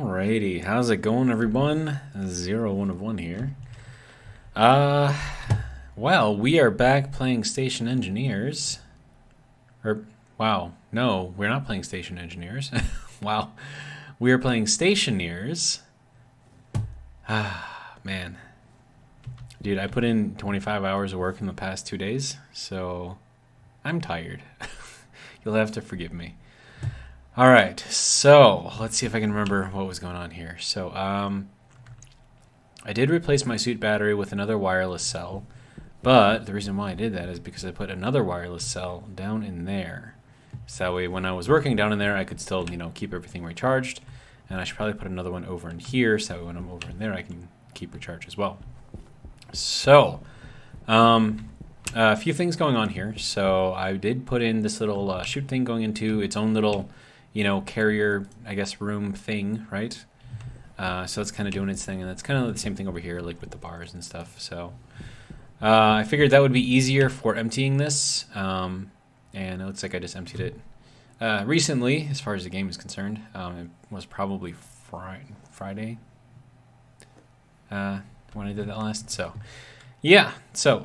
Alrighty, how's it going, everyone? 1 of 1 here. Well, we are back playing Station Engineers. Wow, no, we're not playing Station Engineers. Wow, we are playing Stationeers. Man. Dude, I put in 25 hours of work in the past 2 days, so I'm tired. You'll have to forgive me. All right, so let's see if I can remember what was going on here. So I did replace my suit battery with another wireless cell, but the reason why I did that is because I put another wireless cell down in there. So that way when I was working down in there, I could still, keep everything recharged. And I should probably put another one over in here, so that way when I'm over in there, I can keep recharge as well. So, a few things going on here. So I did put in this little chute thing going into its own little carrier, I guess, room thing, right? So it's kind of doing its thing, and it's kind of the same thing over here, like with the bars and stuff. So I figured that would be easier for emptying this, and it looks like I just emptied it recently, as far as the game is concerned. It was probably Friday when I did that last. So yeah. So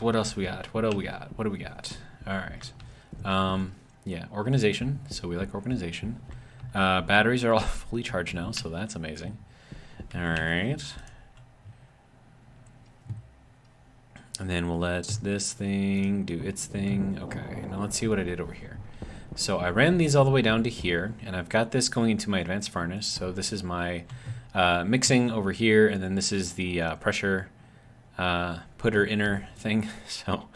what else we got? What do we got? All right. Yeah, organization. So we like organization. Batteries are all fully charged now, so that's amazing. All right. And then we'll let this thing do its thing. Okay, now let's see what I did over here. So I ran these all the way down to here, and I've got this going into my advanced furnace. So this is my mixing over here, and then this is the pressure putter inner thing. So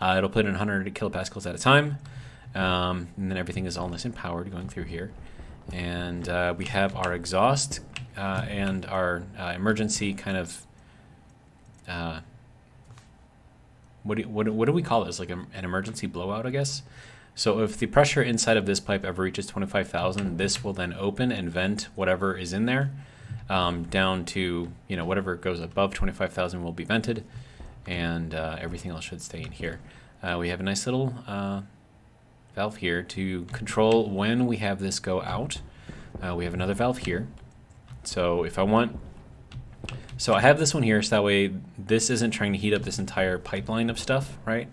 it'll put in 100 kilopascals at a time. And then everything is all nice and powered going through here. And we have our exhaust and our emergency kind of, what do we call this? Like an emergency blowout, I guess. So if the pressure inside of this pipe ever reaches 25,000, this will then open and vent whatever is in there down to, whatever goes above 25,000 will be vented, and everything else should stay in here. We have a nice little valve here to control when we have this go out. We have another valve here. So if I want, so I have this one here, so that way this isn't trying to heat up this entire pipeline of stuff, right?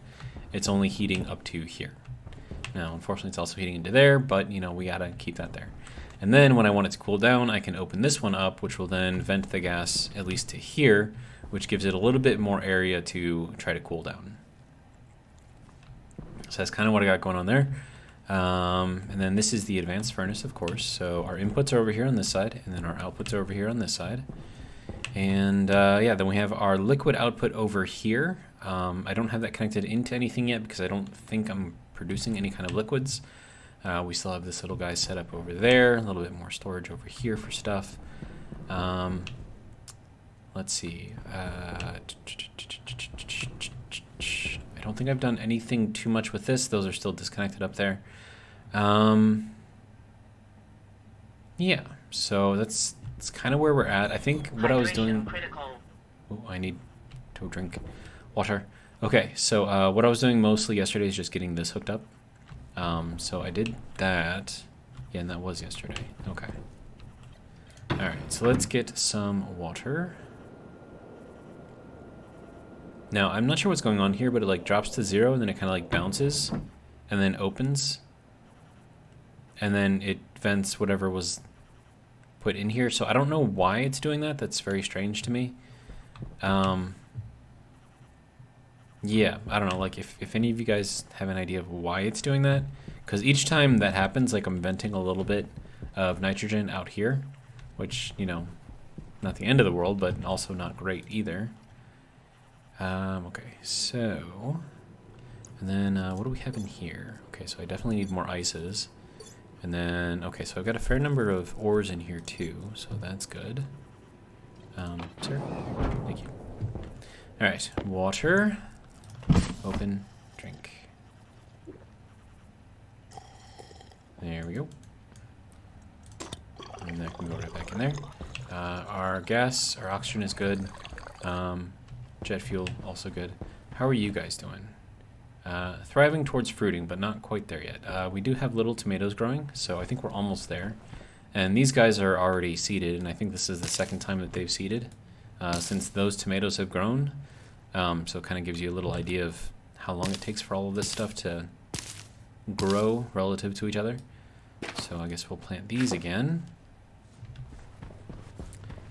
It's only heating up to here. Now, unfortunately, it's also heating into there, but we gotta keep that there. And then when I want it to cool down, I can open this one up, which will then vent the gas at least to here, which gives it a little bit more area to try to cool down. So that's kind of what I got going on there. And then this is the advanced furnace, of course. So our inputs are over here on this side, and then our outputs are over here on this side. And yeah, then we have our liquid output over here. I don't have that connected into anything yet because I don't think I'm producing any kind of liquids. We still have this little guy set up over there, a little bit more storage over here for stuff. Let's see. I don't think I've done anything too much with this. Those are still disconnected up there. Yeah, so that's kind of where we're at. I think what I was doing... Oh, I need to drink water. Okay, so what I was doing mostly yesterday is just getting this hooked up. So I did that. Yeah, and that was yesterday. Okay. Alright, so let's get some water. Now, I'm not sure what's going on here, but it like drops to 0, and then it kind of like bounces, and then opens, and then it vents whatever was put in here. So I don't know why it's doing that. That's very strange to me. Yeah, I don't know, like if any of you guys have an idea of why it's doing that, because each time that happens, like I'm venting a little bit of nitrogen out here, which, not the end of the world, but also not great either. Okay, so, and then what do we have in here? Okay, so I definitely need more ices. And then, okay, so I've got a fair number of ores in here too, so that's good. Sir, thank you. All right, water, open, drink. There we go. And that can go right back in there. Our gas, our oxygen is good. Jet fuel, also good. How are you guys doing? Thriving towards fruiting, but not quite there yet. We do have little tomatoes growing, so I think we're almost there. And these guys are already seeded, and I think this is the second time that they've seeded since those tomatoes have grown. So it kind of gives you a little idea of how long it takes for all of this stuff to grow relative to each other. So I guess we'll plant these again.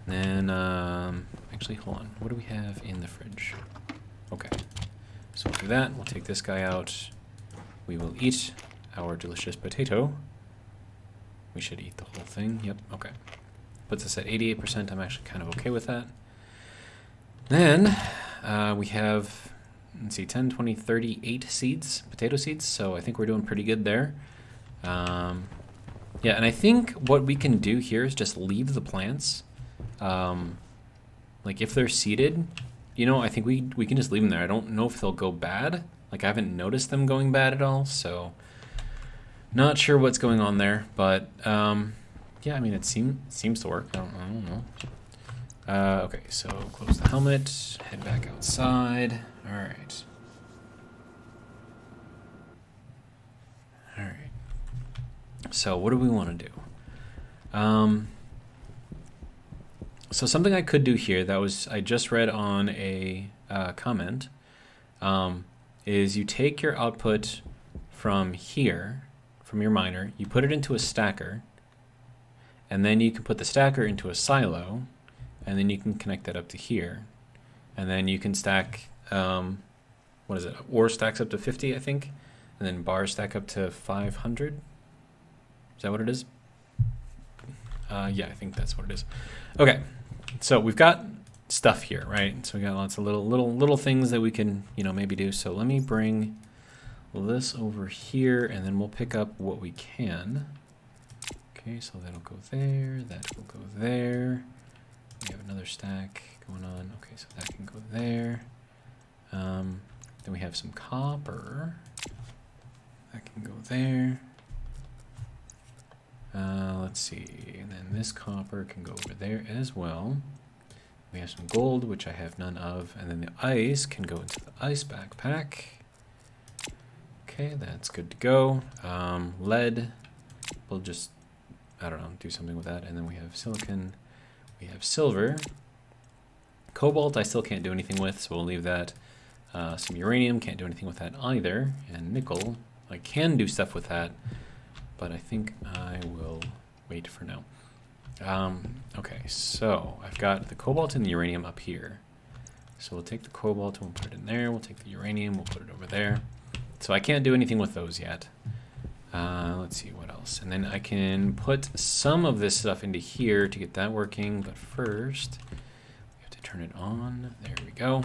And then, actually, hold on. What do we have in the fridge? Okay. So we'll do that. We'll take this guy out. We will eat our delicious potato. We should eat the whole thing. Yep, okay. Puts us at 88%. I'm actually kind of okay with that. Then we have, let's see, 10, 20, 38 seeds, potato seeds. So I think we're doing pretty good there. Yeah, and I think what we can do here is just leave the plants. Like if they're seeded, you know, I think we can just leave them there. I don't know if they'll go bad. Like I haven't noticed them going bad at all, so not sure what's going on there. But yeah, I mean it seems to work. I don't know. Okay, so close the helmet, head back outside. All right. All right. So what do we want to do? So something I could do here that I just read on a comment is you take your output from here, from your miner, you put it into a stacker, and then you can put the stacker into a silo, and then you can connect that up to here, and then you can stack, what is it, ore stacks up to 50, I think, and then bars stack up to 500. Is that what it is? Yeah, I think that's what it is. Okay, so we've got stuff here, right? So we got lots of little things that we can, you know, maybe do. So let me bring this over here, and then we'll pick up what we can. Okay, so that'll go there. That will go there. We have another stack going on. Okay, so that can go there. Then we have some copper. That can go there. Let's see, and then this copper can go over there as well. We have some gold, which I have none of, and then the ice can go into the ice backpack. Okay, that's good to go. Lead, we'll just, I don't know, do something with that. And then we have silicon, we have silver. Cobalt I still can't do anything with, so we'll leave that. Some uranium, can't do anything with that either. And nickel, I can do stuff with that, but I think I will wait for now. Okay, so I've got the cobalt and the uranium up here. So we'll take the cobalt and we'll put it in there. We'll take the uranium, we'll put it over there. So I can't do anything with those yet. Let's see what else. And then I can put some of this stuff into here to get that working. But first, we have to turn it on. There we go.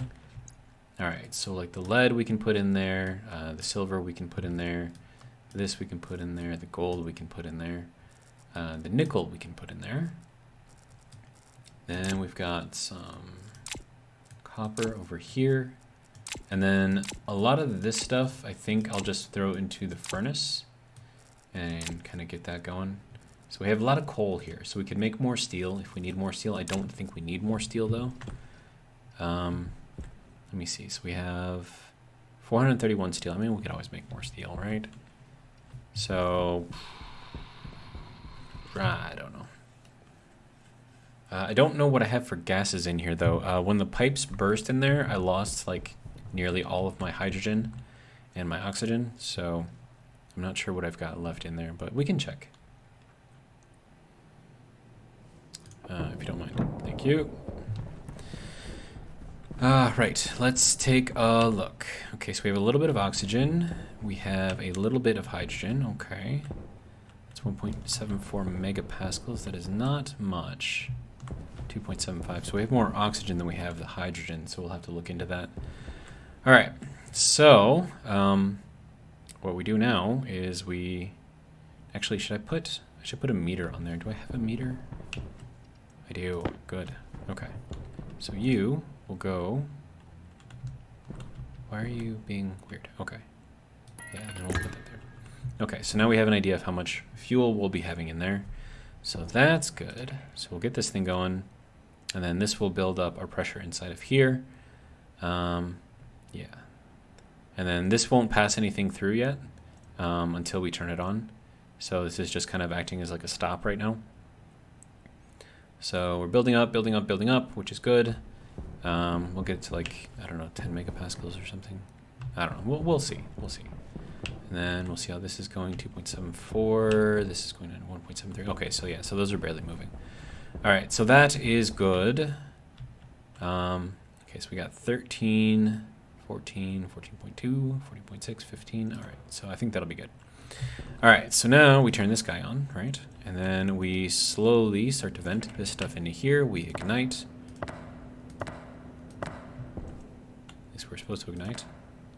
All right, so like the lead we can put in there. The silver we can put in there. This we can put in there. The gold we can put in there. The nickel we can put in there. Then we've got some copper over here. And then a lot of this stuff I think I'll just throw into the furnace and kind of get that going. So we have a lot of coal here, so we could make more steel if we need more steel. I don't think we need more steel though. Let me see, so we have 431 steel. I mean, we could always make more steel, right? So I don't know. I don't know what I have for gases in here though. When the pipes burst in there, I lost like nearly all of my hydrogen and my oxygen, so I'm not sure what I've got left in there, but we can check. If you don't mind. Thank you. Right, let's take a look. Okay, so we have a little bit of oxygen. We have a little bit of hydrogen. Okay. It's 1.74 megapascals. That is not much. 2.75. So we have more oxygen than we have the hydrogen, so we'll have to look into that. All right, so what we do now is we... Actually, I should put a meter on there. Do I have a meter? I do. Good. Okay. So you will go... Why are you being weird? Okay. Yeah, and we'll put that there. Okay, so now we have an idea of how much fuel we'll be having in there. So that's good. So we'll get this thing going, and then this will build up our pressure inside of here. Yeah. And then this won't pass anything through yet until we turn it on. So this is just kind of acting as like a stop right now. So we're building up, building up, building up, which is good. We'll get to like, I don't know, 10 megapascals or something. I don't know. We'll see. We'll see. And then we'll see how this is going. 2.74. This is going to 1.73. Okay, so yeah, so those are barely moving. All right, so that is good. Okay, so we got 13, 14, 14.2, 14.6, 15. All right, so I think that'll be good. All right, so now we turn this guy on, right? And then we slowly start to vent this stuff into here. We ignite. Is we're supposed to ignite,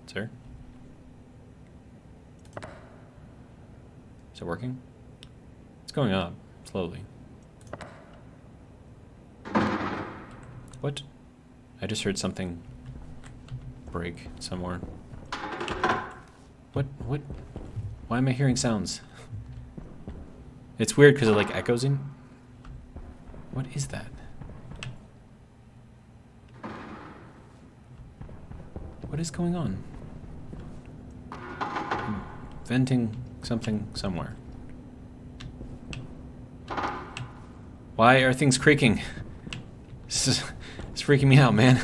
sir? Is it working? It's going up slowly. What? I just heard something break somewhere. What? What? Why am I hearing sounds? It's weird because it like echoes in. What is that? What is going on? I'm venting something somewhere. Why are things creaking? It's freaking me out, man.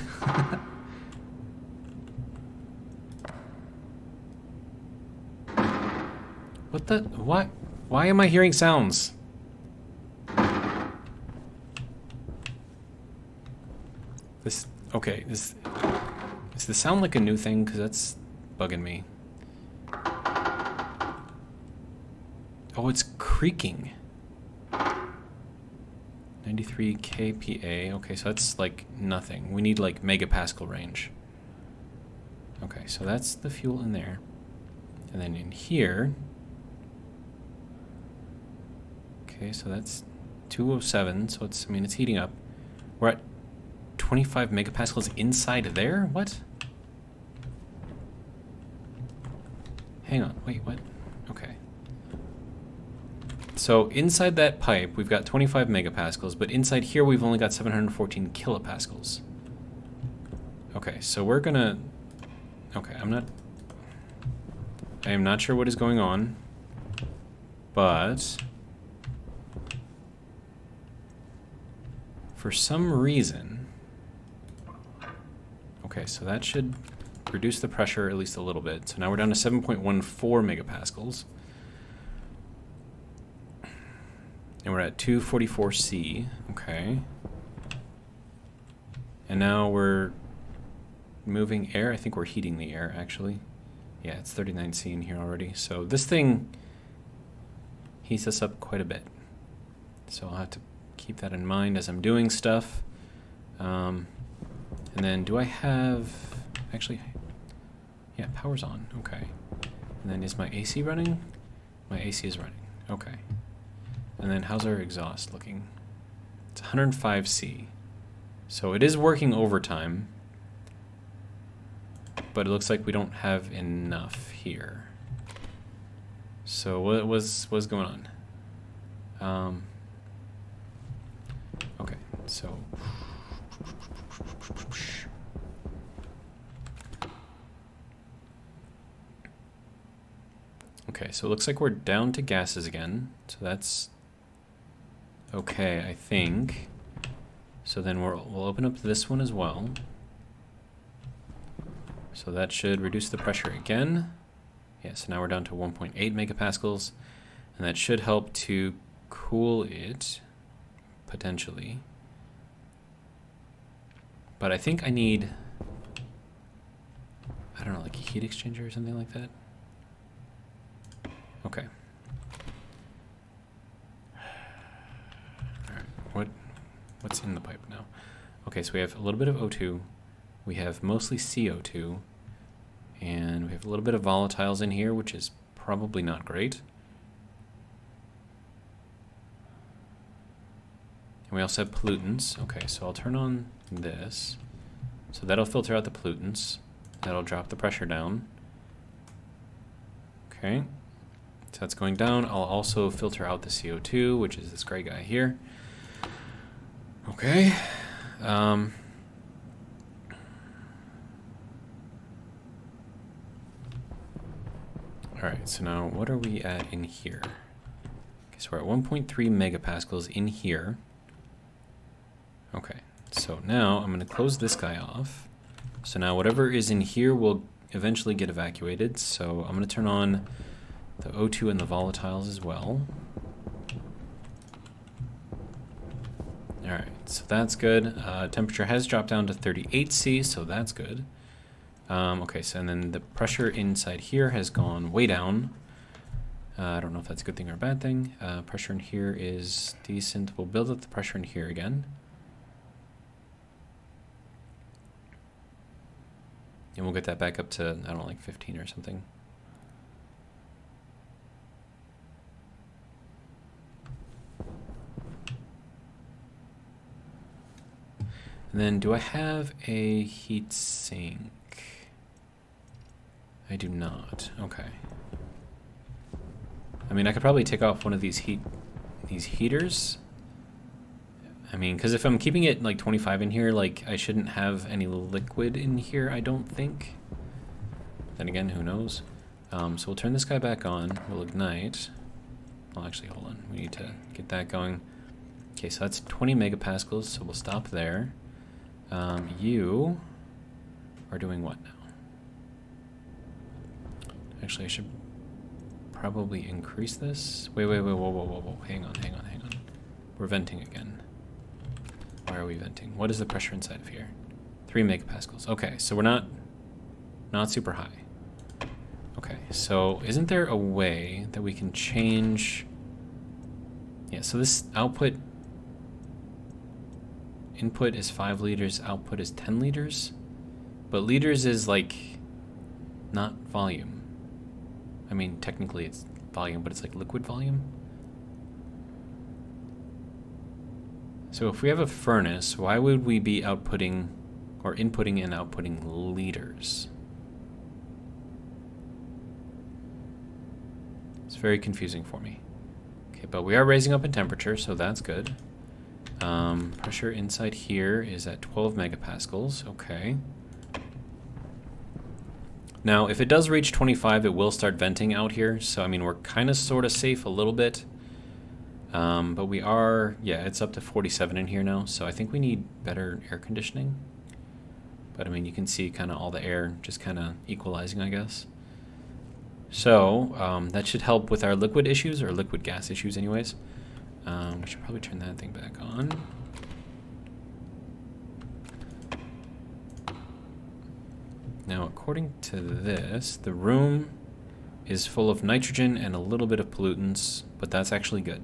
What the? What? Why am I hearing sounds? This. Okay. This. Does this sound like a new thing? Because that's bugging me. Oh, it's creaking. 93 kPa. Okay, so that's like nothing. We need like megapascal range. Okay, so that's the fuel in there. And then in here. Okay, so that's 207. So it's, I mean, it's heating up. We're at 25 megapascals inside there? What? Hang on, wait, what? Okay. So inside that pipe, we've got 25 megapascals, but inside here we've only got 714 kilopascals. Okay, so we're gonna... Okay, I am not sure what is going on, but... For some reason... Okay, so that should reduce the pressure at least a little bit. So now we're down to 7.14 megapascals. And we're at 244C. Okay. And now we're moving air. I think we're heating the air, actually. Yeah, it's 39C in here already. So this thing heats us up quite a bit. So I'll have to keep that in mind as I'm doing stuff. And then do I have... Actually, yeah, power's on. Okay. And then is my AC running? My AC is running. Okay. And then how's our exhaust looking? It's 105C. So it is working overtime. But it looks like we don't have enough here. So what was going on? Okay, so... Okay, so it looks like we're down to gases again. So that's okay, I think. So then we'll open up this one as well. So that should reduce the pressure again. Yeah, so now we're down to 1.8 megapascals. And that should help to cool it, potentially. But I think I need, I don't know, like a heat exchanger or something like that. Okay. All right, what's in the pipe now? Okay, so we have a little bit of O2. We have mostly CO2. And we have a little bit of volatiles in here, which is probably not great. And we also have pollutants. Okay, so I'll turn on this. So that'll filter out the pollutants. That'll drop the pressure down. Okay. So that's going down. I'll also filter out the CO2, which is this gray guy here. Okay. All right, so now what are we at in here? Okay, so we're at 1.3 megapascals in here. Okay, so now I'm going to close this guy off. So now whatever is in here will eventually get evacuated. So I'm going to turn on the O2 and the volatiles as well. Alright, so that's good. Temperature has dropped down to 38°, so that's good. Okay, so and then the pressure inside here has gone way down. I don't know if that's a good thing or a bad thing. Pressure in here is decent. We'll build up the pressure in here again. And we'll get that back up to, I don't know, like 15 or something. And then do I have a heat sink? I do not. Okay. I mean, I could probably take off one of these heaters. I mean, because if I'm keeping it like 25 in here, like I shouldn't have any liquid in here, I don't think. Then again, who knows? So we'll turn this guy back on. We'll ignite. Well, actually, hold on. We need to get that going. Okay, so that's 20 megapascals, so we'll stop there. You are doing what now? Actually, I should probably increase this. Wait, whoa. Hang on. We're venting again. Why are we venting? What is the pressure inside of here? 3 megapascals. Okay, so we're not super high. Okay, so isn't there a way that we can change? Yeah, so this input is 5 liters, output is 10 liters. But liters is like not volume. I mean, technically it's volume, but it's like liquid volume. So if we have a furnace, why would we be outputting or inputting and outputting liters? It's very confusing for me. Okay, but we are raising up in temperature, so that's good. Pressure inside here is at 12 megapascals. Okay. Now, if it does reach 25, it will start venting out here. So, I mean, we're kind of sort of safe a little bit. But we are, yeah, it's up to 47 in here now. So I think we need better air conditioning. But, I mean, you can see kind of all the air just kind of equalizing, I guess. So, that should help with our liquid issues, or liquid gas issues anyways. We should probably turn that thing back on. Now, according to this, the room is full of nitrogen and a little bit of pollutants, but that's actually good.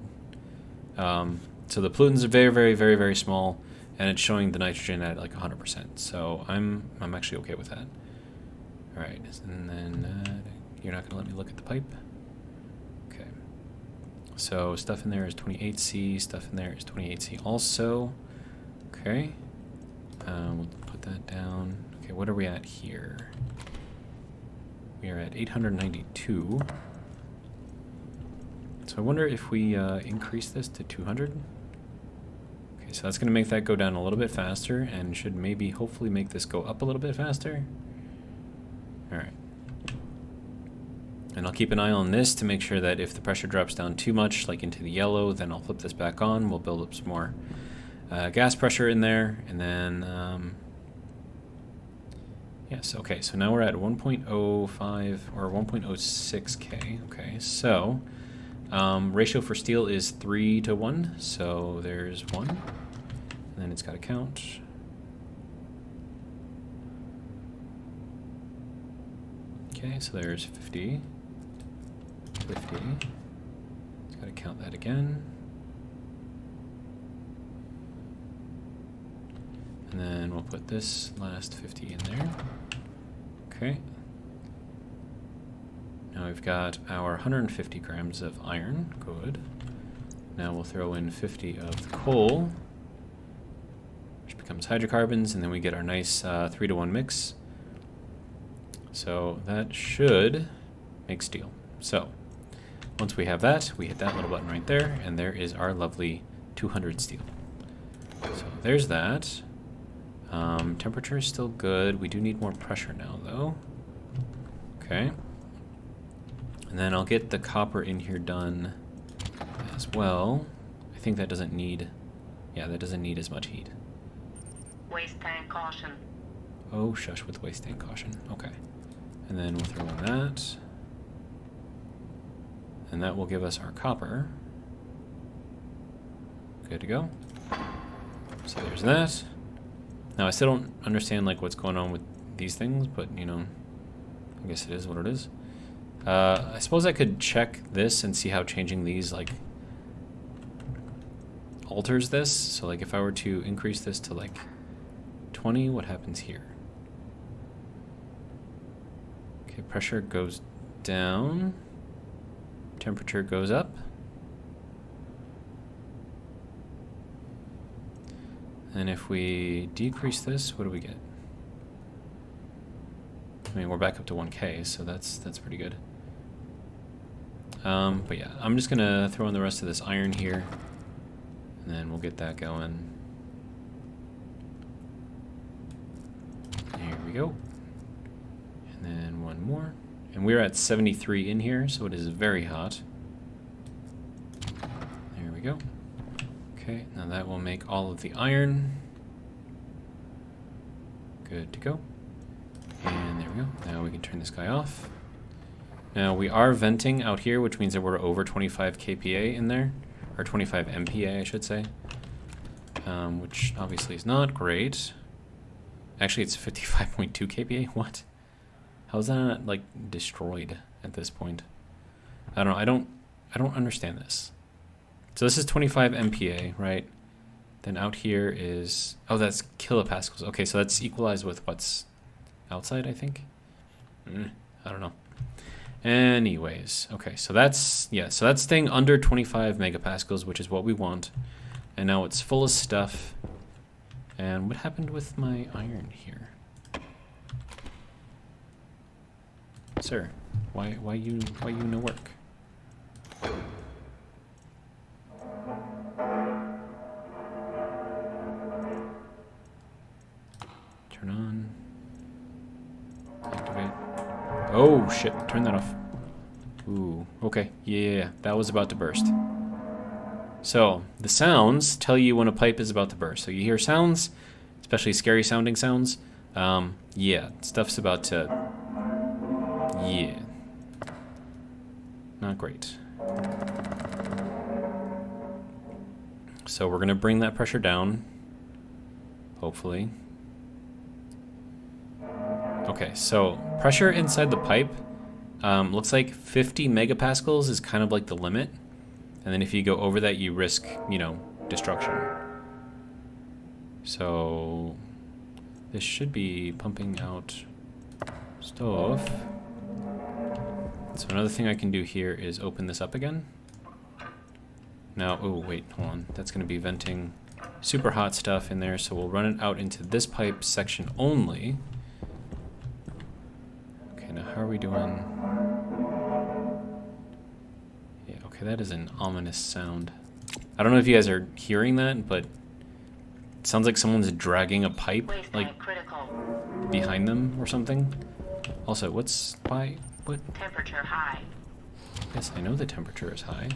So the pollutants are very small, and it's showing the nitrogen at like 100%. So I'm actually okay with that. All right, and then you're not going to let me look at the pipe. Okay. So stuff in there is 28C. Stuff in there is 28C also. Okay. We'll put that down. Okay, what are we at here? We are at 892. So I wonder if we increase this to 200. Okay, so that's going to make that go down a little bit faster, and should maybe hopefully make this go up a little bit faster. All right. And I'll keep an eye on this to make sure that if the pressure drops down too much, like into the yellow, then I'll flip this back on. We'll build up some more gas pressure in there, and then yes, okay, so now we're at 1.05 or 1.06K. Okay, so ratio for steel is 3 to 1, so there's 1, and then it's got to count. Okay, so there's 50. It's got to count that again. And then we'll put this last 50 in there. Okay. Now we've got our 150 grams of iron. Good. Now we'll throw in 50 of the coal, which becomes hydrocarbons, and then we get our nice 3 to 1 mix. So that should make steel. So once we have that, we hit that little button right there, and there is our lovely 200 steel. So there's that. Temperature is still good. We do need more pressure now, though. Okay. And then I'll get the copper in here done as well. I think that doesn't need, yeah, that doesn't need as much heat. Waste tank caution. Oh, shush with waste tank caution. Okay. And then we'll throw in that. And that will give us our copper. Good to go. So there's that. Now I still don't understand like what's going on with these things, but you know, I guess it is what it is. I suppose I could check this and see how changing these like alters this. So like if I were to increase this to like 20, what happens here? Okay, pressure goes down. Temperature goes up. And if we decrease this, what do we get? I mean, we're back up to 1K, so that's pretty good. But yeah, I'm just gonna throw in the rest of this iron here, and then we'll get that going. There we go. And then one more. And we're at 73 in here, so it is very hot. There we go. Okay, now that will make all of the iron. Good to go. And there we go. Now we can turn this guy off. Now we are venting out here, which means that we're over 25 kPa in there, or 25 MPa, I should say, which obviously is not great. Actually, it's 55.2 kPa. What? How is that not like destroyed at this point? I don't know. I don't understand this. So this is 25 MPa, right? Then out here is, oh, that's kilopascals. Okay, so that's equalized with what's outside, I think. I don't know. Anyways, okay, so that's, yeah, so that's staying under 25 megapascals, which is what we want. And now it's full of stuff. And what happened with my iron here? Sir, why you no work? Turn on. Activate. Oh shit, turn that off. Ooh, okay, yeah, that was about to burst. So, the sounds tell you when a pipe is about to burst. So you hear sounds, especially scary sounding sounds. Yeah, stuff's about to, yeah. Not great. So we're gonna bring that pressure down, hopefully. Okay, so pressure inside the pipe looks like 50 megapascals is kind of like the limit. And then if you go over that, you risk, you know, destruction. So this should be pumping out stuff. So another thing I can do here is open this up again. Now, oh wait, hold on. That's gonna be venting super hot stuff in there. So we'll run it out into this pipe section only. Okay, now how are we doing? Yeah, okay, that is an ominous sound. I don't know if you guys are hearing that, but it sounds like someone's dragging a pipe, like, behind them or something. Also, what? Temperature high. Yes, I know the temperature is high.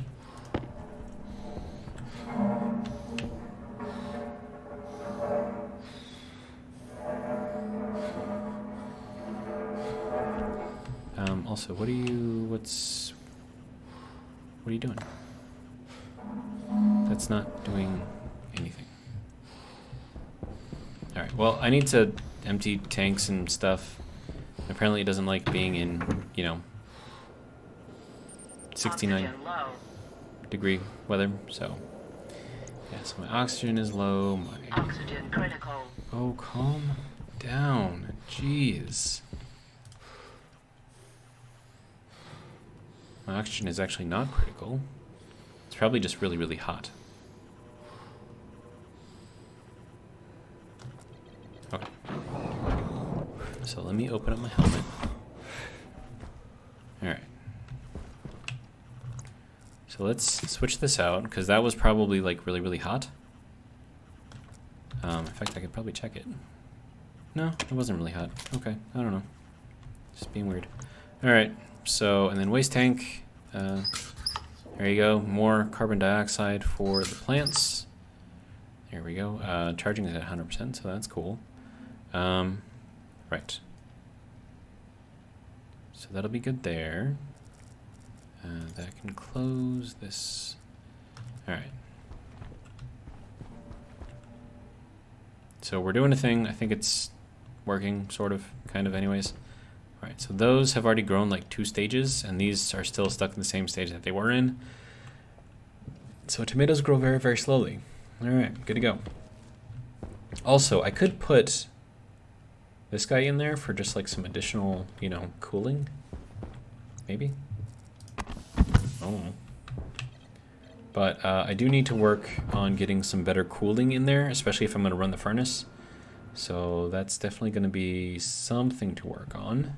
Also, what are you doing? That's not doing anything. Alright, well, I need to empty tanks and stuff. Apparently it doesn't like being in, you know, 69 degree weather, so yeah, so my oxygen is low, my Oxygen critical. Oh, calm down. Jeez. My oxygen is actually not critical. It's probably just really, really hot. Okay. So let me open up my helmet. Alright. So let's switch this out, because that was probably like really, really hot. In fact, I could probably check it. No, it wasn't really hot. Okay, I don't know. Just being weird. Alright, so, and then waste tank. There you go. More carbon dioxide for the plants. Here we go. Charging is at 100%, so that's cool. Right. So that'll be good there. That can close this. All right. So we're doing a thing. I think it's working, sort of, kind of anyways. All right, so those have already grown like 2 stages, and these are still stuck in the same stage that they were in. So tomatoes grow very, very slowly. All right, good to go. Also, I could put this guy in there for just like some additional, you know, cooling. Maybe. Oh. But I do need to work on getting some better cooling in there, especially if I'm going to run the furnace. So that's definitely going to be something to work on.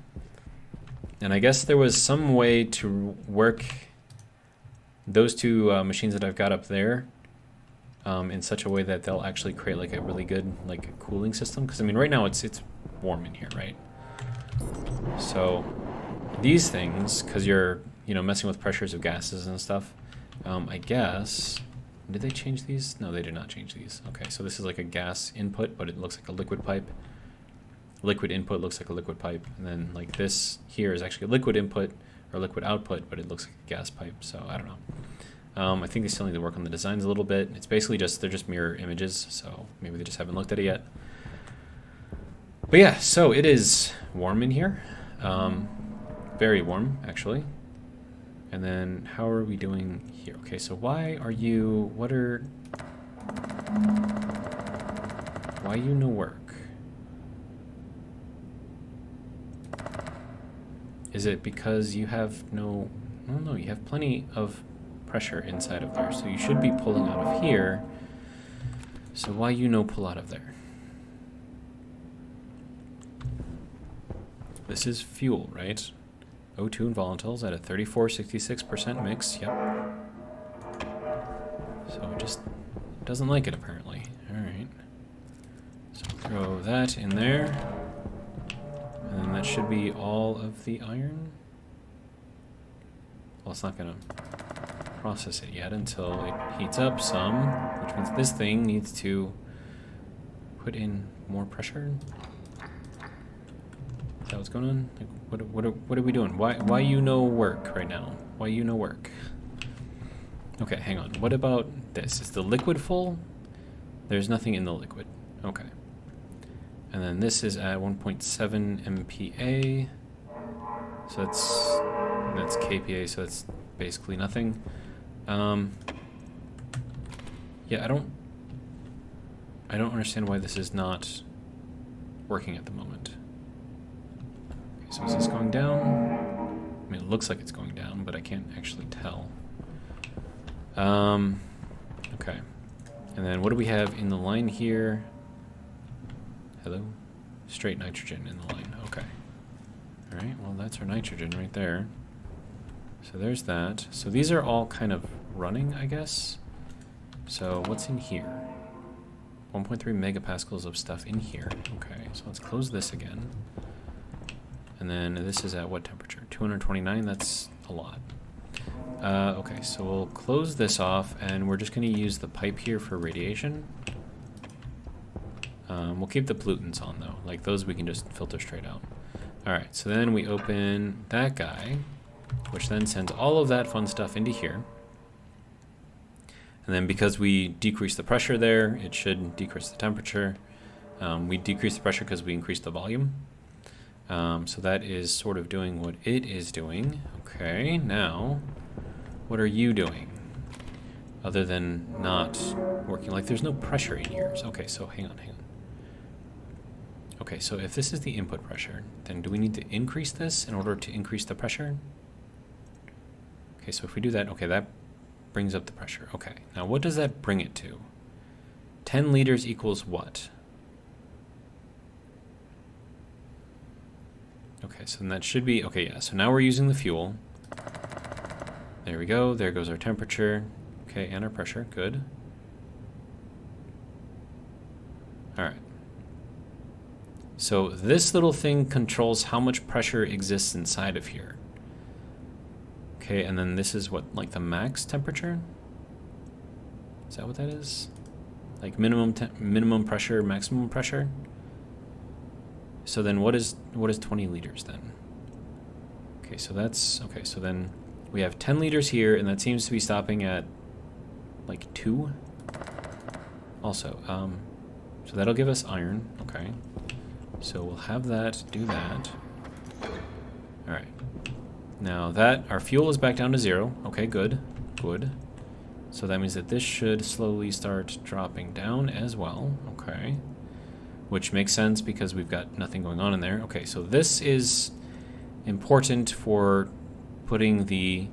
And I guess there was some way to work those 2 machines that I've got up there in such a way that they'll actually create like a really good like cooling system. Because I mean, right now it's warm in here, right? So these things, because you're messing with pressures of gases and stuff. I guess, did they change these? No, they did not change these. Okay, so this is like a gas input, but it looks like a liquid pipe. Liquid input looks like a liquid pipe. And then like this here is actually a liquid input or liquid output, but it looks like a gas pipe. So I don't know. I think they still need to work on the designs a little bit. It's basically they're just mirror images. So maybe they just haven't looked at it yet. But yeah, so it is warm in here. Very warm, actually. And then how are we doing here? Okay, so why you no work? Is it because you have no, you have plenty of pressure inside of there. So you should be pulling out of here. So why pull out of there? This is fuel, right? O2 and volatiles at a 34-66% mix. Yep. So it just doesn't like it, apparently. All right. So throw that in there. And then that should be all of the iron. Well, it's not going to process it yet until it heats up some, which means this thing needs to put in more pressure. Is that what's going on? Like, what are we doing? Why work right now? Why work? Okay, hang on. What about this? Is the liquid full? There's nothing in the liquid. Okay. And then this is at 1.7 MPa. So that's kPa, so that's basically nothing. Yeah, I don't understand why this is not working at the moment. So is this going down? I mean, it looks like it's going down, but I can't actually tell. Okay. And then what do we have in the line here? Hello? Straight nitrogen in the line. Okay. All right, well, that's our nitrogen right there. So there's that. So these are all kind of running, I guess. So what's in here? 1.3 megapascals of stuff in here. Okay, so let's close this again. And then this is at what temperature? 229, that's a lot. Okay, so we'll close this off, and we're just going to use the pipe here for radiation. We'll keep the pollutants on, though. Like, those we can just filter straight out. Alright, so then we open that guy, which then sends all of that fun stuff into here. And then because we decrease the pressure there, it should decrease the temperature. We decrease the pressure because we increase the volume. So that is sort of doing what it is doing. Okay, now, what are you doing? Other than not working, like there's no pressure in here. Okay, so hang on. Okay, so if this is the input pressure, then do we need to increase this in order to increase the pressure? Okay, so if we do that, okay, that brings up the pressure. Okay, now what does that bring it to? 10 liters equals what? Okay, so then that should be, okay, yeah, so now we're using the fuel. There we go, there goes our temperature. Okay, and our pressure, good. All right. So this little thing controls how much pressure exists inside of here. Okay, and then this is what, like the max temperature? Is that what that is? like minimum pressure, maximum pressure. So then what is 20 liters then? Okay, so that's okay. So then we have 10 liters here, and that seems to be stopping at like 2. Also, so that'll give us iron. Okay, so we'll have that do that. All right. Now that our fuel is back down to 0. Okay, good, good. So that means that this should slowly start dropping down as well. Okay, which makes sense because we've got nothing going on in there. Okay, so this is important for putting the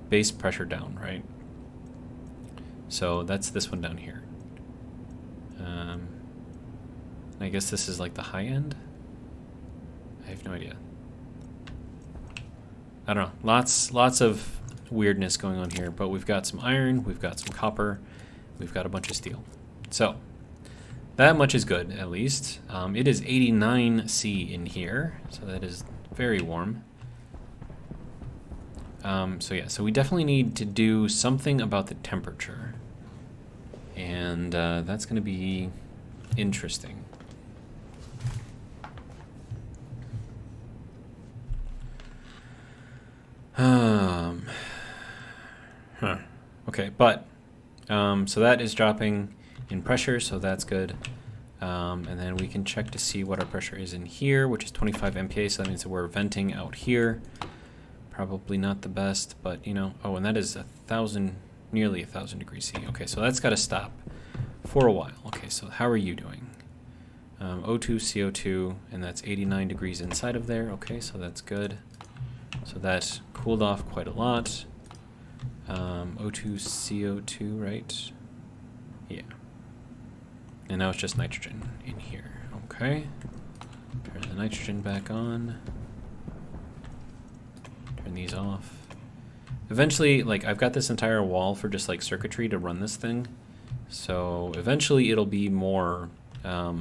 base pressure down, right? So that's this one down here. I guess this is like the high end. I have no idea. I don't know. Lots of weirdness going on here, but we've got some iron, we've got some copper, we've got a bunch of steel. So that much is good, at least. It is 89 C in here, so that is very warm. So yeah, so we definitely need to do something about the temperature. And that's going to be interesting. Okay, but so that is dropping in pressure, so that's good. And then we can check to see what our pressure is in here, which is 25 MPa, so that means that we're venting out here. Probably not the best, but you know, oh, and that is nearly 1,000 degrees C. Okay, so that's got to stop for a while. Okay, so how are you doing? O2, CO2, and that's 89 degrees inside of there. Okay, so that's good. So that cooled off quite a lot. O2, CO2, right? Yeah. And now it's just nitrogen in here. Okay. Turn the nitrogen back on. Turn these off. Eventually, like, I've got this entire wall for just, like, circuitry to run this thing. So eventually it'll be more, I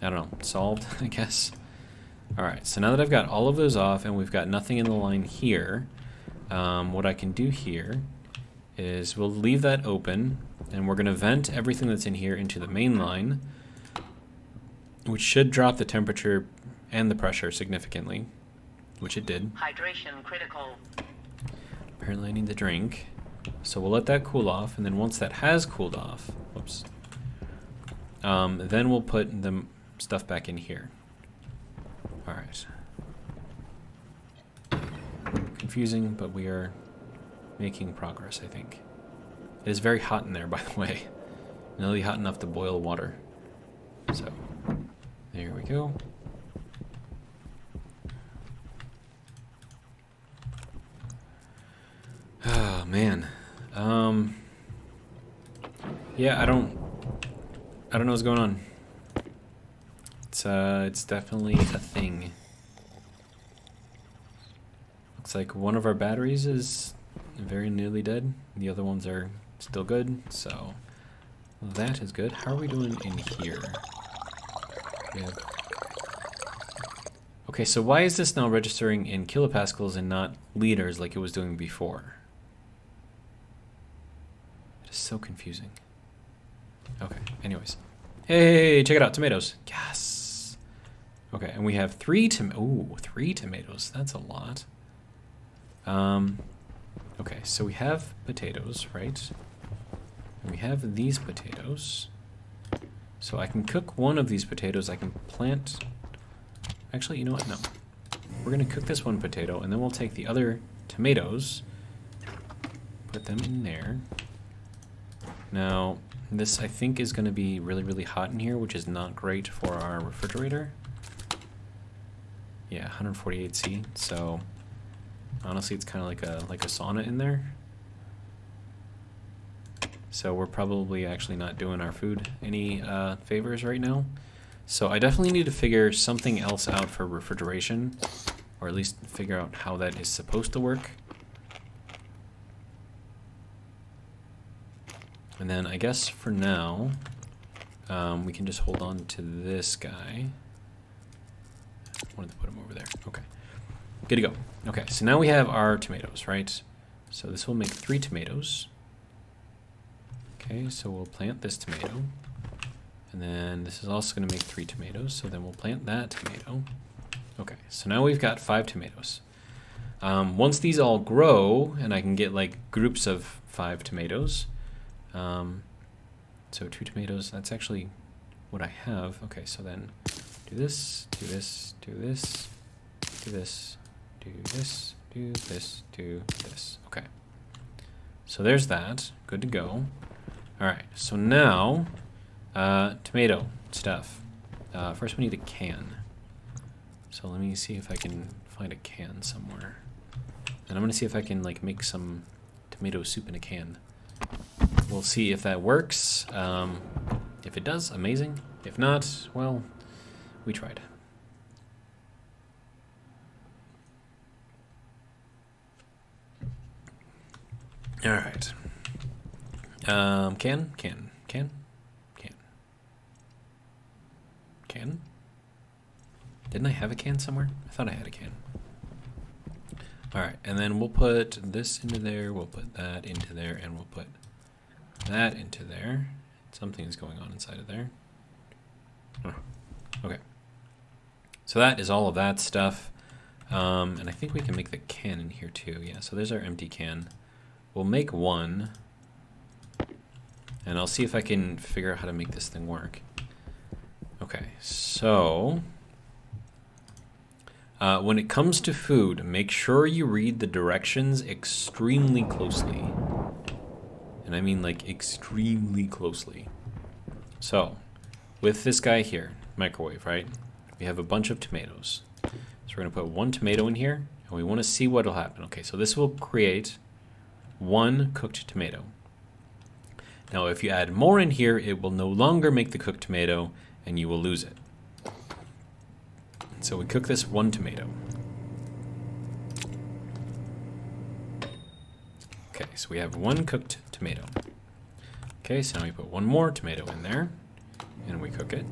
don't know, solved, I guess. All right, so now that I've got all of those off and we've got nothing in the line here, what I can do here is we'll leave that open, and we're going to vent everything that's in here into the main line, which should drop the temperature and the pressure significantly, which it did. Hydration critical. Apparently I need the drink. So we'll let that cool off, and then once that has cooled off, whoops, then we'll put the stuff back in here. All right. Confusing, but we are making progress, I think. It is very hot in there, by the way. Nearly hot enough to boil water. So, there we go. Oh, man. Yeah, I don't know what's going on. It's definitely a thing. Looks like one of our batteries is very nearly dead. The other ones are still good, so that is good. How are we doing in here? Okay, so why is this now registering in kilopascals and not liters like it was doing before? It is so confusing. Okay, anyways. Hey, check it out, tomatoes. Yes. Okay, and we have 3 tomatoes. That's a lot. Okay, so we have potatoes, right? And we have these potatoes. So I can cook one of these potatoes. I can plant... Actually, you know what? No. We're going to cook this one potato, and then we'll take the other tomatoes, put them in there. Now, this, I think, is going to be really, really hot in here, which is not great for our refrigerator. Yeah, 148 C, so honestly, it's kind of like a sauna in there. So we're probably actually not doing our food any favors right now. So I definitely need to figure something else out for refrigeration, or at least figure out how that is supposed to work. And then I guess for now, we can just hold on to this guy. I wanted to put him over there. Okay. Good to go. Okay, so now we have our tomatoes, right? So this will make 3 tomatoes. Okay, so we'll plant this tomato. And then this is also going to make 3 tomatoes, so then we'll plant that tomato. Okay, so now we've got 5 tomatoes. Once these all grow, and I can get like groups of 5 tomatoes, so 2 tomatoes, that's actually what I have. Okay, so then do this, do this, do this, do this, do this, do this, do this. Okay, so there's that. Good to go. All right, so now tomato stuff. First we need a can. So let me see if I can find a can somewhere. And I'm gonna see if I can like make some tomato soup in a can. We'll see if that works. If it does, amazing. If not, well, we tried. All right. Can. Didn't I have a can somewhere? I thought I had a can. All right, and then we'll put this into there, we'll put that into there, and we'll put that into there. Something's going on inside of there. Oh, okay. So that is all of that stuff. And I think we can make the can in here too. Yeah, so there's our empty can. We'll make one. And I'll see if I can figure out how to make this thing work. Okay, so when it comes to food, make sure you read the directions extremely closely. And I mean like extremely closely. So, with this guy here, microwave, right? We have a bunch of tomatoes. So we're gonna put 1 tomato in here, and we wanna see what'll happen. Okay, so this will create 1 cooked tomato. Now, if you add more in here, it will no longer make the cooked tomato, and you will lose it. So we cook this 1 tomato. Okay, so we have 1 cooked tomato. Okay, so now we put 1 more tomato in there, and we cook it.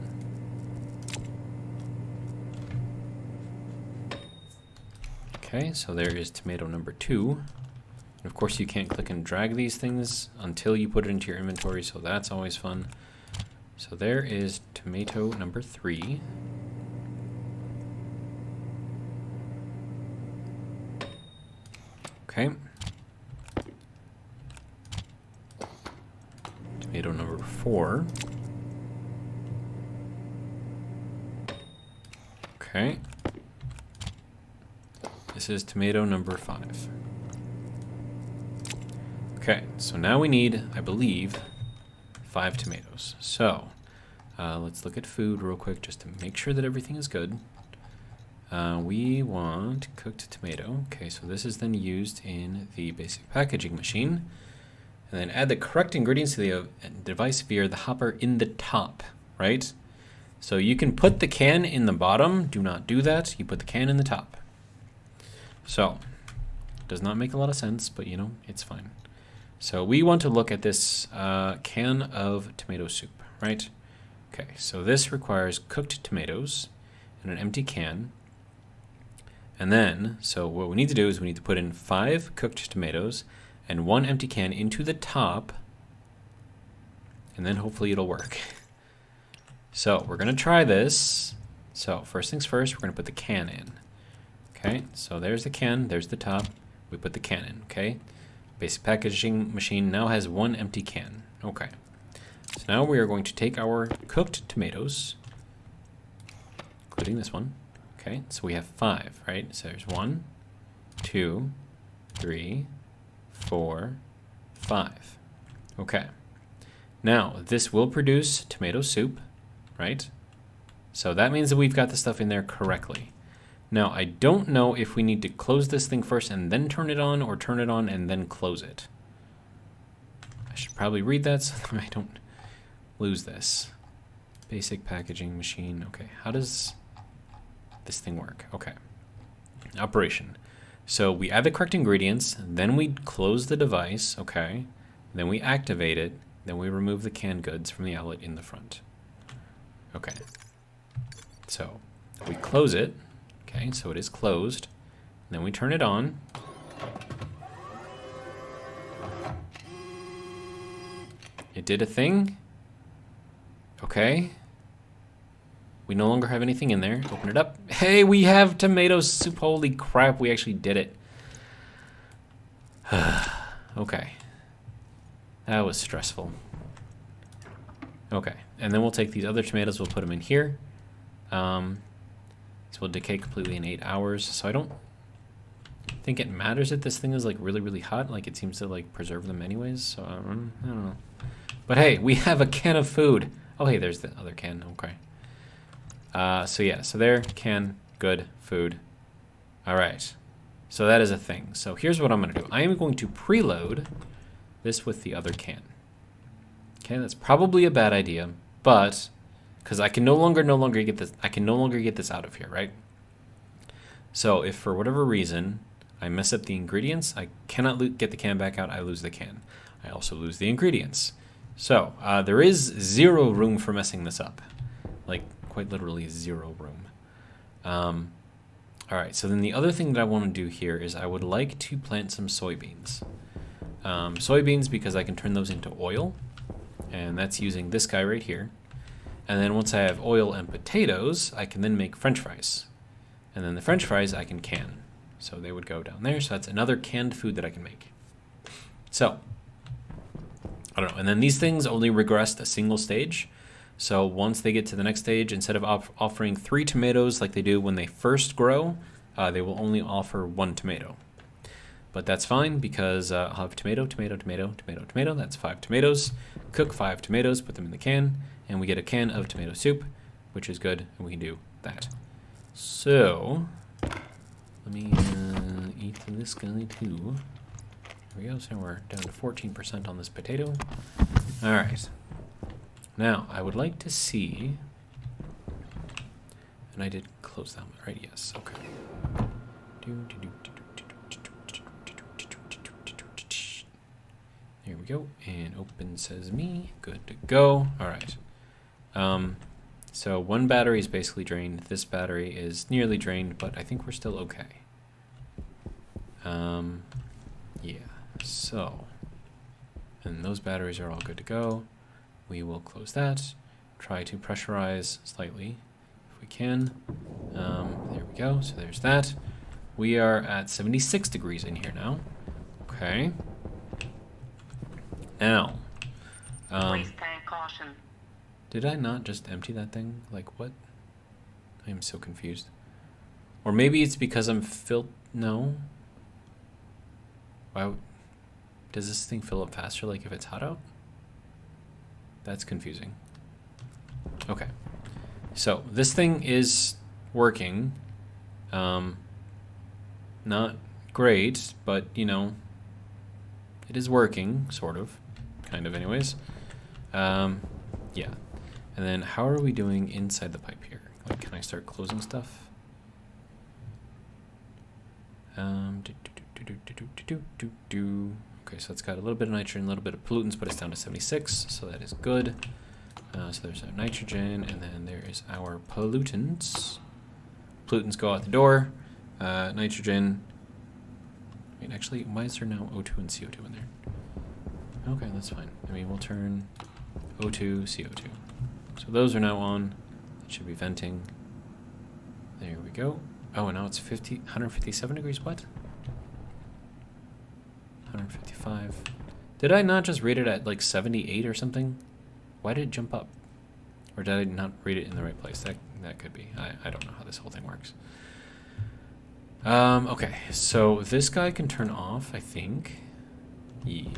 Okay, so there is tomato number 2. And of course, you can't click and drag these things until you put it into your inventory, so that's always fun. So there is tomato number 3. Okay. Tomato number 4. Okay. This is tomato number 5. Okay, so now we need, I believe, 5 tomatoes. So, let's look at food real quick just to make sure that everything is good. We want cooked tomato. Okay, so this is then used in the basic packaging machine. And then add the correct ingredients to the device via the hopper in the top, right? So you can put the can in the bottom. Do not do that. You put the can in the top. So, does not make a lot of sense, but you know, it's fine. So we want to look at this can of tomato soup, right? Okay, so this requires cooked tomatoes in an empty can. And then, so what we need to do is we need to put in 5 cooked tomatoes and 1 empty can into the top, and then hopefully it'll work. So we're gonna try this. So first things first, we're gonna put the can in. Okay, so there's the can, there's the top, we put the can in, okay? Basic packaging machine now has 1 empty can. Okay, so now we are going to take our cooked tomatoes, including this one. Okay, so we have 5, right? So there's 1, 2, 3, 4, 5. Okay, now this will produce tomato soup, right? So that means that we've got the stuff in there correctly. Now, I don't know if we need to close this thing first and then turn it on, or turn it on and then close it. I should probably read that so that I don't lose this. Basic packaging machine. Okay, how does this thing work? Okay. Operation. So we add the correct ingredients, then we close the device, okay. Then we activate it, then we remove the canned goods from the outlet in the front. Okay. So we close it. Okay, so it is closed. Then we turn it on. It did a thing. Okay. We no longer have anything in there. Open it up. Hey, we have tomato soup. Holy crap, we actually did it. Okay. That was stressful. Okay, and then we'll take these other tomatoes, we'll put them in here. This will decay completely in 8 hours, so I don't think it matters if this thing is like really, really hot. Like it seems to like preserve them anyways, so I don't know. But hey, we have a can of food. Oh, hey, there's the other can, okay. So yeah, so there, can, good, food. All right, so that is a thing. So here's what I'm gonna do. I am going to preload this with the other can. Okay, that's probably a bad idea, but because I can no longer get this, I can no longer get this out of here, right? So if for whatever reason I mess up the ingredients, I cannot get the can back out. I lose the can. I also lose the ingredients. So there is 0 room for messing this up, like quite literally 0 room. All right. So then the other thing that I want to do here is I would like to plant some soybeans. Soybeans because I can turn those into oil. And that's using this guy right here. And then once I have oil and potatoes, I can then make French fries. And then the French fries I can can. So they would go down there. So that's another canned food that I can make. So, I don't know. And then these things only regressed a single stage. So once they get to the next stage, instead of offering 3 tomatoes like they do when they first grow, they will only offer 1 tomato. But that's fine because I'll have tomato, tomato, tomato, tomato, tomato. That's 5 tomatoes. Cook 5 tomatoes, put them in the can, and we get a can of tomato soup, which is good, and we can do that. So, let me eat this guy too. There we go, so we're down to 14% on this potato. All right. Now, I would like to see, and I did close that one, right? Yes, okay. Here we go, and open says me, good to go. All right. So 1 battery is basically drained. This battery is nearly drained, but I think we're still okay. Yeah, so, and those batteries are all good to go. We will close that, try to pressurize slightly if we can. There we go, so there's that. We are at 76 degrees in here now. Okay. Now, Please take caution. did I not just empty that thing? Like, what? I am so confused. Or maybe it's because I'm no. Why? Does this thing fill up faster, like, if it's hot out? That's confusing. Okay. So, this thing is working. Not great, but, you know, it is working, sort of. Kind of, anyways. Yeah. And then how are we doing inside the pipe here? Like, can I start closing stuff? Okay, so it's got a little bit of nitrogen, a little bit of pollutants, but it's down to 76, so that is good. So there's our nitrogen, and then there is our pollutants. Pollutants go out the door. Nitrogen. Wait, actually, why is there now O2 and CO2 in there? Okay, that's fine. I mean, we'll turn O2, CO2. So those are now on. It should be venting. There we go. Oh, and now it's 157 degrees. What? 155. Did I not just read it at like 78 or something? Why did it jump up? Or did I not read it in the right place? That could be. I don't know how this whole thing works. Okay, so this guy can turn off, I think. Yeah.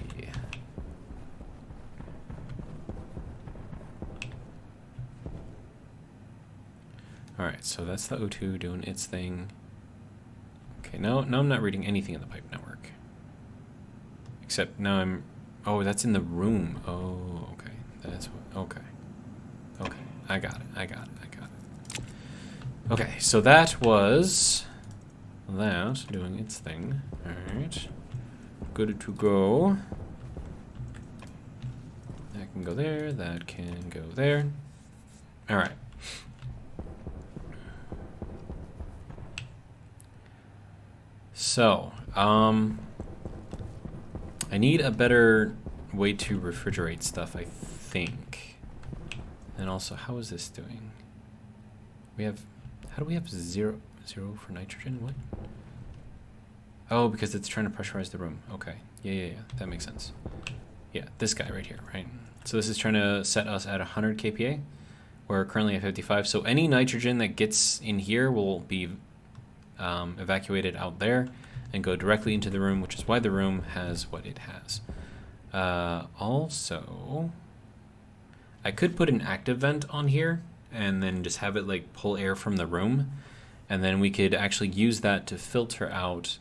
Alright, so that's the O2 doing its thing. Okay, now I'm not reading anything in the pipe network. Except now I'm... Oh, that's in the room. Oh, okay. That's what... Okay. Okay, I got it. Okay, so that was... that doing its thing. Alright. Good to go. That can go there. That can go there. Alright. So, I need a better way to refrigerate stuff, I think. And also, how is this doing? We have, how do we have zero for nitrogen? What? Oh, because it's trying to pressurize the room. Okay. Yeah. That makes sense. Yeah, this guy right here, right? So this is trying to set us at 100 kPa. We're currently at 55. So any nitrogen that gets in here will be evacuated out there and go directly into the room, which is why the room has what it has. Also, I could put an active vent on here and then just have it like pull air from the room, and then we could actually use that to filter out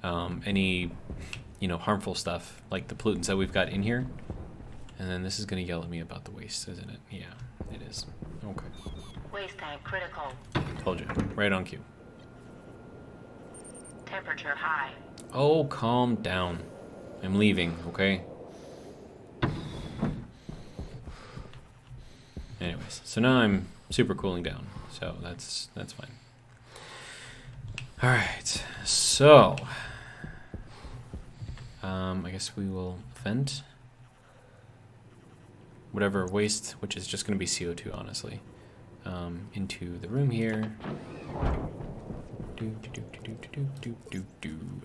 any, you know, harmful stuff like the pollutants that we've got in here. And then this is going to yell at me about the waste, isn't it? Yeah, it is. Okay. Waste tank critical. Told you. Right on cue. Temperature high. Oh, calm down. I'm leaving, okay? Anyways, so now I'm super cooling down, so that's fine. All right, so I guess we will vent whatever waste, which is just going to be CO2, honestly, into the room here.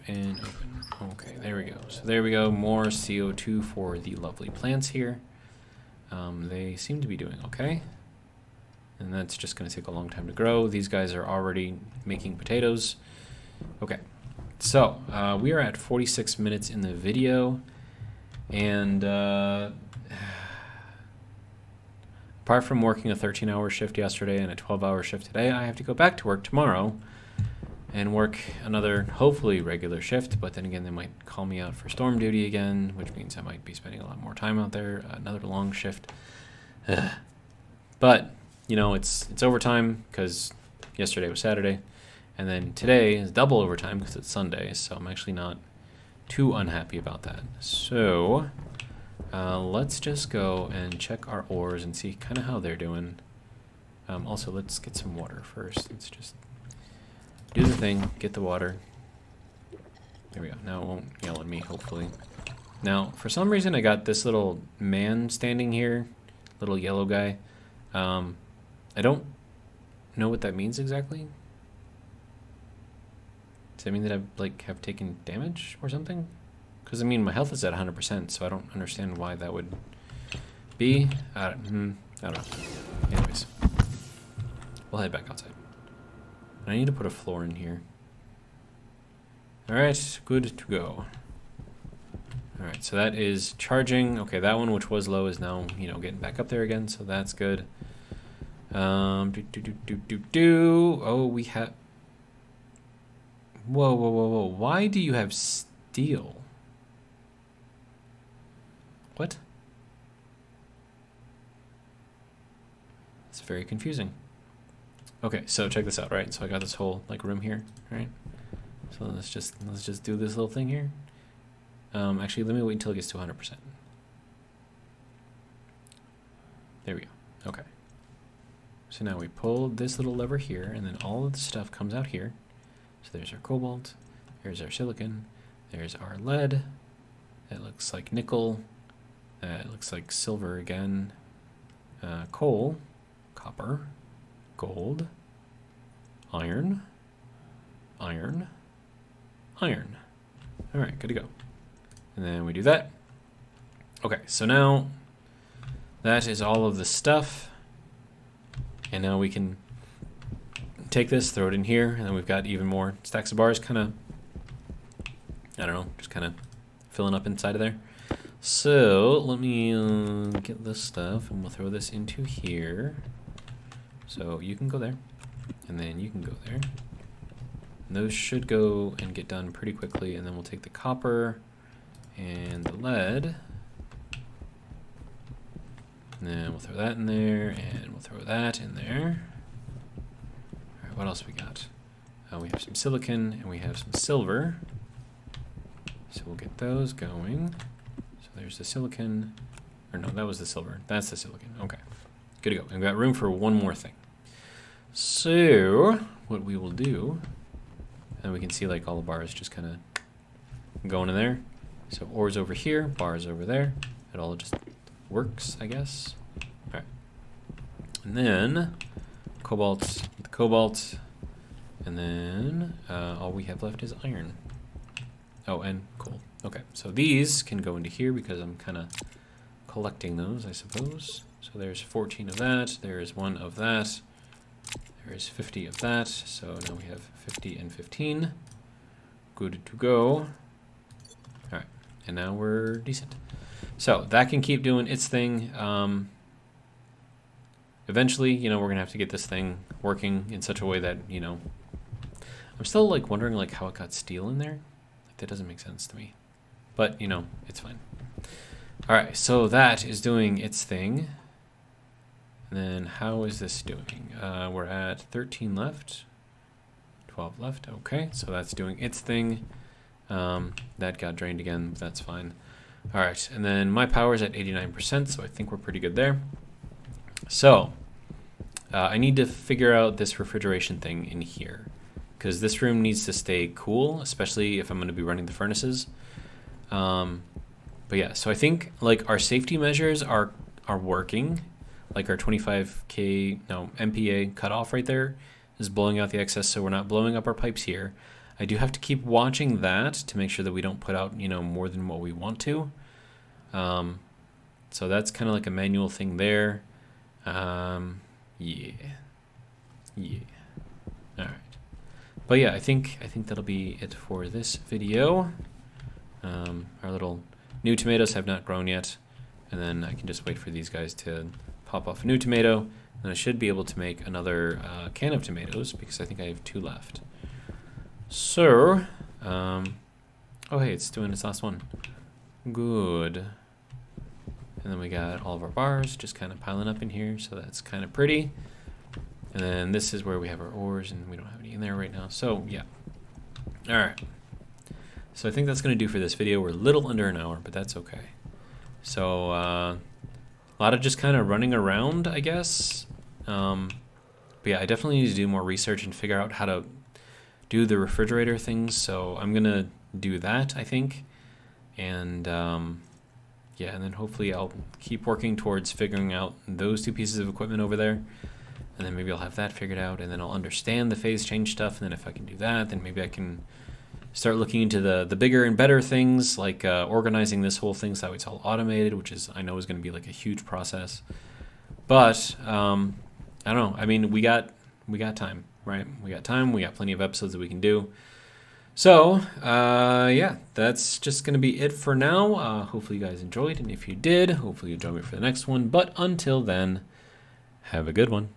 And open. Okay, there we go. So there we go. More CO2 for the lovely plants here. They seem to be doing okay. And that's just going to take a long time to grow. These guys are already making potatoes. Okay. So we are at 46 minutes in the video. And apart from working a 13-hour shift yesterday and a 12-hour shift today, I have to go back to work tomorrow and work another, hopefully, regular shift. But then again, they might call me out for storm duty again, which means I might be spending a lot more time out there, another long shift. But, you know, it's overtime because yesterday was Saturday. And then today is double overtime because it's Sunday. So I'm actually not too unhappy about that. So let's just go and check our ores and see kind of how they're doing. Also, let's get some water first. Let's just do the thing, get the water. There we go. Now it won't yell at me, hopefully. Now, for some reason, I got this little man standing here, little yellow guy. I don't know what that means exactly. Does that mean that I have taken damage or something? Because I mean, my health is at 100%, so I don't understand why that would be. I don't know. Anyways, we'll head back outside. I need to put a floor in here. Alright, good to go. Alright, so that is charging. Okay, that one, which was low, is now, you know, getting back up there again, so that's good. Oh, we have... Whoa. Why do you have steel? What? It's very confusing. Okay, so check this out, right? So I got this whole like room here, right? So let's just do this little thing here. Actually, let me wait until it gets to 100%. There we go. Okay. So now we pull this little lever here, and then all of the stuff comes out here. So there's our cobalt, there's our silicon, there's our lead. That looks like nickel. That looks like silver again. Coal, copper, gold, iron. All right, good to go. And then we do that. Okay, so now that is all of the stuff. And now we can take this, throw it in here, and then we've got even more stacks of bars kind of, I don't know, just kind of filling up inside of there. So let me get this stuff, and we'll throw this into here. So you can go there, and then you can go there. And those should go and get done pretty quickly, and then we'll take the copper and the lead. And then we'll throw that in there, and we'll throw that in there. All right, what else we got? We have some silicon, and we have some silver. So we'll get those going. So there's the silicon. Or no, that was the silver. That's the silicon. Okay, good to go. We've got room for one more thing. So what we will do, and we can see like all the bars just kind of going in there. So ores over here, bars over there, it all just works, I guess. All right. And then cobalt, the cobalt, and then all we have left is iron. Oh, and coal. Okay, so these can go into here because I'm kind of collecting those, I suppose. So there's 14 of that, there's 1 of that, there's 50 of that, so now we have 50 and 15. Good to go. All right, and now we're decent. So that can keep doing its thing. Eventually, you know, we're gonna have to get this thing working in such a way that, you know, I'm still like wondering like how it got steel in there. Like, that doesn't make sense to me, but you know, it's fine. All right, so that is doing its thing. And then how is this doing? We're at 13 left, 12 left. Okay, so that's doing its thing. That got drained again. That's fine. All right, and then my power's at 89%, so I think we're pretty good there. So I need to figure out this refrigeration thing in here because this room needs to stay cool, especially if I'm going to be running the furnaces. But yeah, so I think like our safety measures are working. Like our 25K, no, MPa cutoff right there is blowing out the excess, so we're not blowing up our pipes here. I do have to keep watching that to make sure that we don't put out, you know, more than what we want to. So that's kind of like a manual thing there. Yeah. All right. But yeah, I think that'll be it for this video. Our little new tomatoes have not grown yet, and then I can just wait for these guys to pop off a new tomato, and I should be able to make another can of tomatoes because I think I have 2 left. So, oh hey, it's doing its last one. Good. And then we got all of our bars just kind of piling up in here, so that's kind of pretty. And then this is where we have our ores, and we don't have any in there right now. So yeah. All right. So I think that's going to do for this video. We're a little under an hour, but that's okay. So a lot of just kind of running around, I guess. But yeah, I definitely need to do more research and figure out how to do the refrigerator things. So I'm going to do that, I think. And yeah, and then hopefully I'll keep working towards figuring out those 2 pieces of equipment over there. And then maybe I'll have that figured out, and then I'll understand the phase change stuff. And then if I can do that, then maybe I can start looking into the bigger and better things, like organizing this whole thing so that it's all automated, which is I know is going to be like a huge process. But I don't know. I mean, we got time, right? We got time. We got plenty of episodes that we can do. So yeah, that's just going to be it for now. Hopefully you guys enjoyed, and if you did, hopefully you'll join me for the next one. But until then, have a good one.